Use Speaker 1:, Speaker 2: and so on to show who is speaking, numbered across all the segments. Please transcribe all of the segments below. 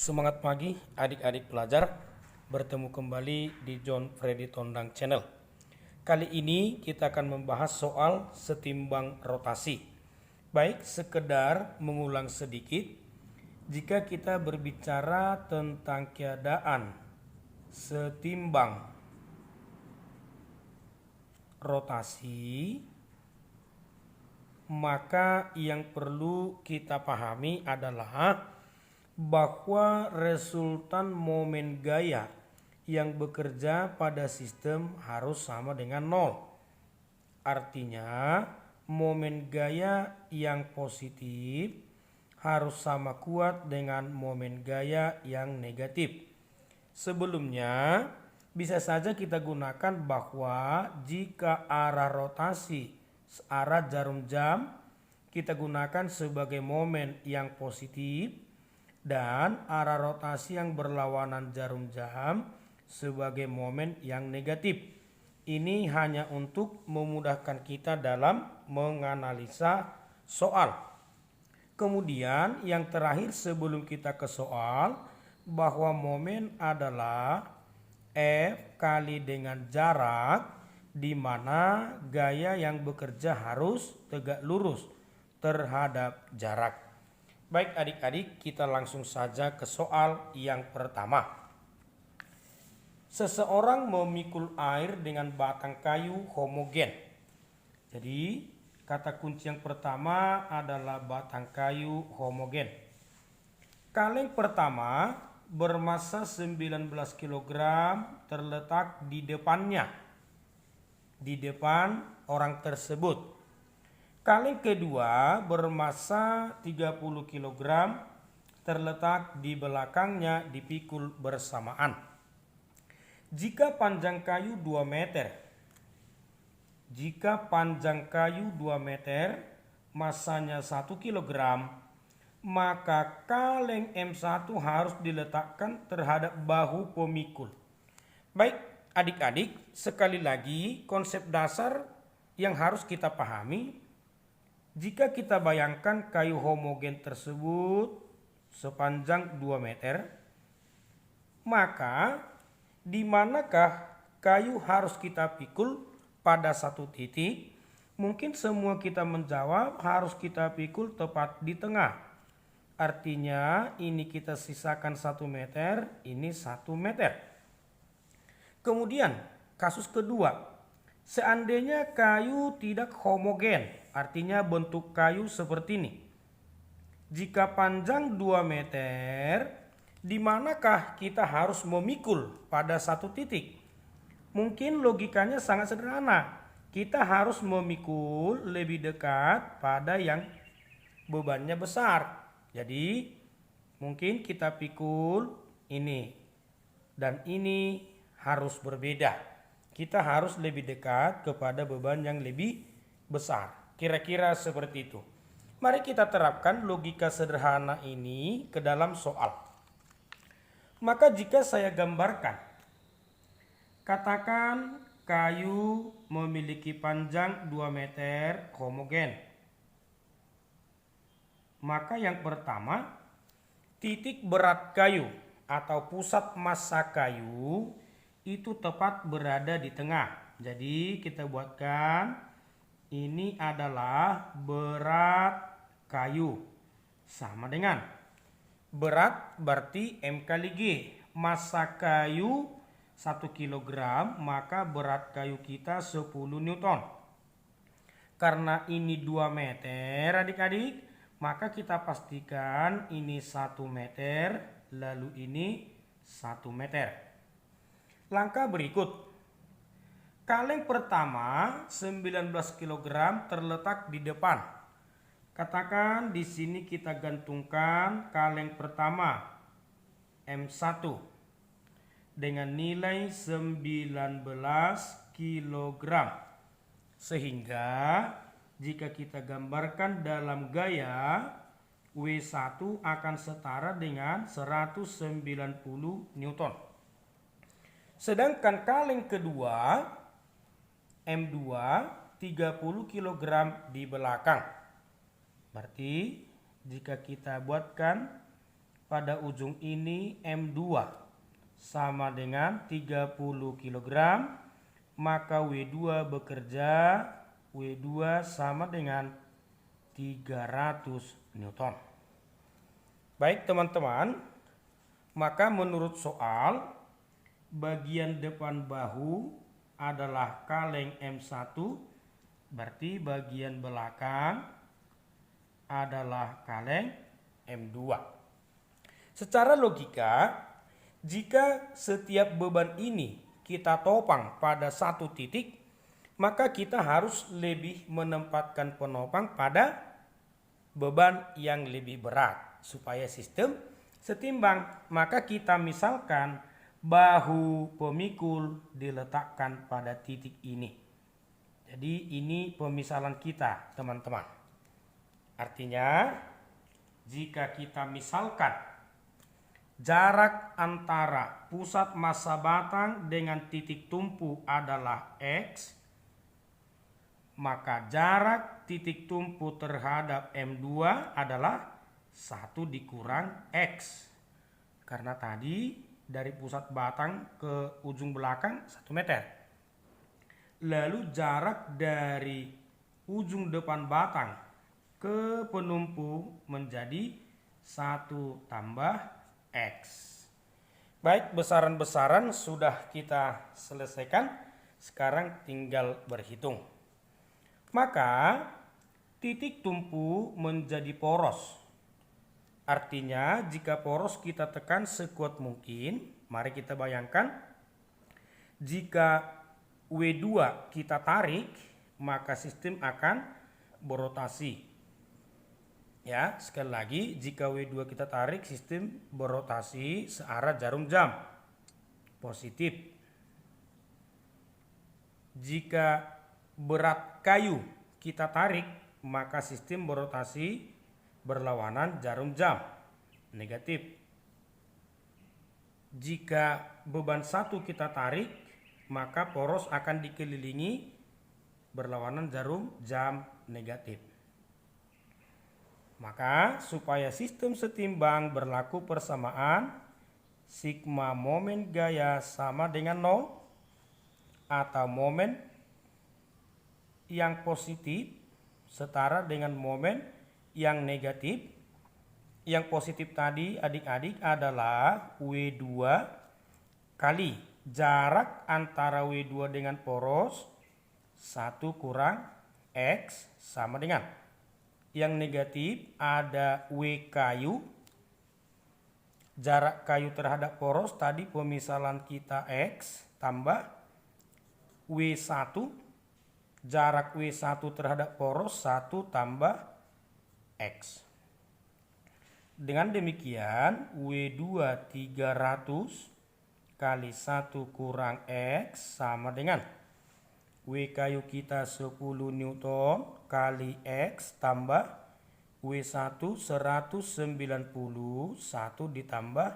Speaker 1: Semangat pagi adik-adik pelajar, bertemu kembali di John Freddy Tondang Channel. Kali ini kita akan membahas soal setimbang rotasi. Baik, sekedar mengulang sedikit, jika kita berbicara tentang keadaan setimbang rotasi, maka yang perlu kita pahami adalah bahwa resultan momen gaya yang bekerja pada sistem harus sama dengan nol. Artinya, momen gaya yang positif harus sama kuat dengan momen gaya yang negatif. Sebelumnya, bisa saja kita gunakan bahwa jika arah rotasi arah jarum jam kita gunakan sebagai momen yang positif, dan arah rotasi yang berlawanan jarum jam sebagai momen yang negatif. Ini hanya untuk memudahkan kita dalam menganalisa soal. Kemudian yang terakhir sebelum kita ke soal, bahwa momen adalah F kali dengan jarak, di mana gaya yang bekerja harus tegak lurus terhadap jarak. Baik adik-adik, kita langsung saja ke soal yang pertama. Seseorang memikul air dengan batang kayu homogen. Jadi kata kunci yang pertama adalah batang kayu homogen. Kaleng pertama bermassa 19 kg terletak di depannya, di depan orang tersebut. Kaleng kedua bermassa 30 kg terletak di belakangnya dipikul bersamaan. Jika panjang kayu 2 meter, massanya 1 kg, maka kaleng M1 harus diletakkan terhadap bahu pemikul. Baik adik-adik, sekali lagi konsep dasar yang harus kita pahami. Jika kita bayangkan kayu homogen tersebut sepanjang 2 meter, maka di manakah kayu harus kita pikul pada satu titik? Mungkin semua kita menjawab harus kita pikul tepat di tengah. Artinya ini kita sisakan 1 meter, ini 1 meter. Kemudian kasus kedua, seandainya kayu tidak homogen, artinya bentuk kayu seperti ini. Jika panjang 2 meter, di manakah kita harus memikul pada satu titik? Mungkin logikanya sangat sederhana. Kita harus memikul lebih dekat pada yang bebannya besar. Jadi mungkin kita pikul ini dan ini harus berbeda. Kita harus lebih dekat kepada beban yang lebih besar. Kira-kira seperti itu. Mari kita terapkan logika sederhana ini ke dalam soal. Maka jika saya gambarkan, katakan kayu memiliki panjang 2 meter homogen. Maka yang pertama, titik berat kayu atau pusat massa kayu itu tepat berada di tengah. Jadi kita buatkan ini adalah berat kayu, sama dengan berat berarti M kali G. Massa kayu 1 kg, maka berat kayu kita 10 Newton. Karena ini 2 meter adik-adik, maka kita pastikan ini 1 meter, lalu ini 1 meter. Langkah berikut. Kaleng pertama 19 kg terletak di depan. Katakan di sini kita gantungkan kaleng pertama M1 dengan nilai 19 kg. Sehingga jika kita gambarkan dalam gaya, W1 akan setara dengan 190 Newton. Sedangkan kaleng kedua M2 30 kg di belakang. Berarti jika kita buatkan pada ujung ini M2 sama dengan 30 kg, maka W2 bekerja, W2 sama dengan 300 Newton. Baik teman-teman, maka menurut soal, bagian depan bahu adalah kaleng M1, berarti bagian belakang adalah kaleng M2. Secara logika, jika setiap beban ini kita topang pada satu titik, maka kita harus lebih menempatkan penopang pada beban yang lebih berat supaya sistem setimbang. Maka kita misalkan bahu pemikul diletakkan pada titik ini. Jadi ini pemisalan kita teman-teman. Artinya jika kita misalkan jarak antara pusat massa batang dengan titik tumpu adalah X, maka jarak titik tumpu terhadap M2 adalah 1 dikurang X. Karena tadi dari pusat batang ke ujung belakang 1 meter. Lalu jarak dari ujung depan batang ke penumpu menjadi 1 tambah X. Baik, besaran-besaran sudah kita selesaikan. Sekarang tinggal berhitung. Maka titik tumpu menjadi poros. Artinya jika poros kita tekan sekuat mungkin, mari kita bayangkan jika W2 kita tarik, maka sistem akan berotasi. Ya, sekali lagi, jika W2 kita tarik, sistem berotasi searah jarum jam positif. Jika berat kayu kita tarik, maka sistem berotasi berlawanan jarum jam negatif. Jika beban 1 kita tarik, maka poros akan dikelilingi berlawanan jarum jam negatif. Maka supaya sistem setimbang berlaku persamaan, sigma momen gaya sama dengan 0 atau momen yang positif setara dengan momen yang negatif. Yang positif tadi adik-adik adalah W2 kali jarak antara W2 dengan poros 1 kurang X sama dengan. Yang negatif ada W kayu, jarak kayu terhadap poros tadi pemisalan kita X tambah W1, jarak W1 terhadap poros 1 tambah X. Dengan demikian W2 300 kali 1 kurang X sama dengan W kayu kita 10 Newton kali X tambah W1 190 1 ditambah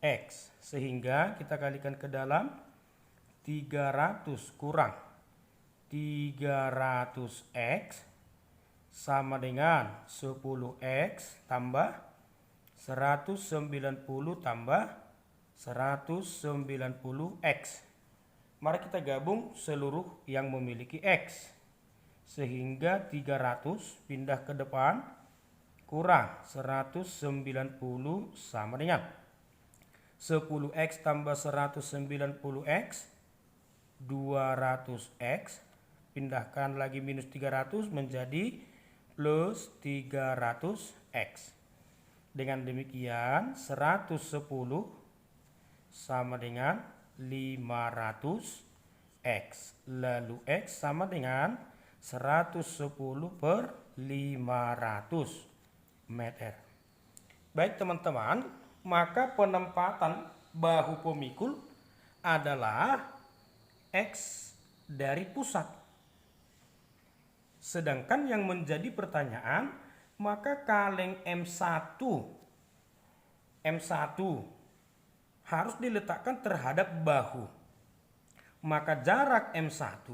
Speaker 1: X. Sehingga kita kalikan ke dalam 300 kurang 300X sama dengan 10X tambah 190 tambah 190X. Mari kita gabung seluruh yang memiliki X. Sehingga 300 pindah ke depan kurang 190 sama dengan 10X tambah 190X 200X. Pindahkan lagi minus 300 menjadi plus 300X. Dengan demikian 110 sama dengan 500X. Lalu X sama dengan 110 per 500 meter. Baik teman-teman, maka penempatan bahu pemikul adalah X dari pusat. Sedangkan yang menjadi pertanyaan, maka kaleng M1 harus diletakkan terhadap bahu. Maka jarak M1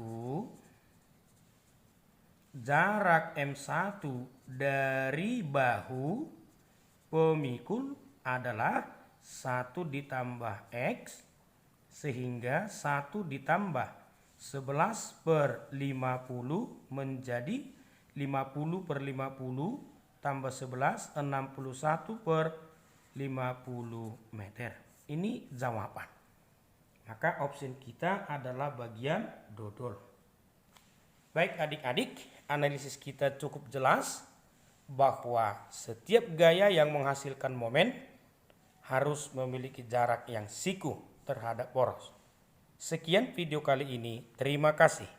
Speaker 1: dari bahu pemikul adalah 1 ditambah X sehingga 1 ditambah 11 per 50 menjadi 50 per 50 tambah 11 61 per 50 meter. Ini jawaban. Maka opsi kita adalah bagian dodol. Baik adik-adik, analisis kita cukup jelas bahwa setiap gaya yang menghasilkan momen harus memiliki jarak yang siku terhadap poros. Sekian video kali ini. Terima kasih.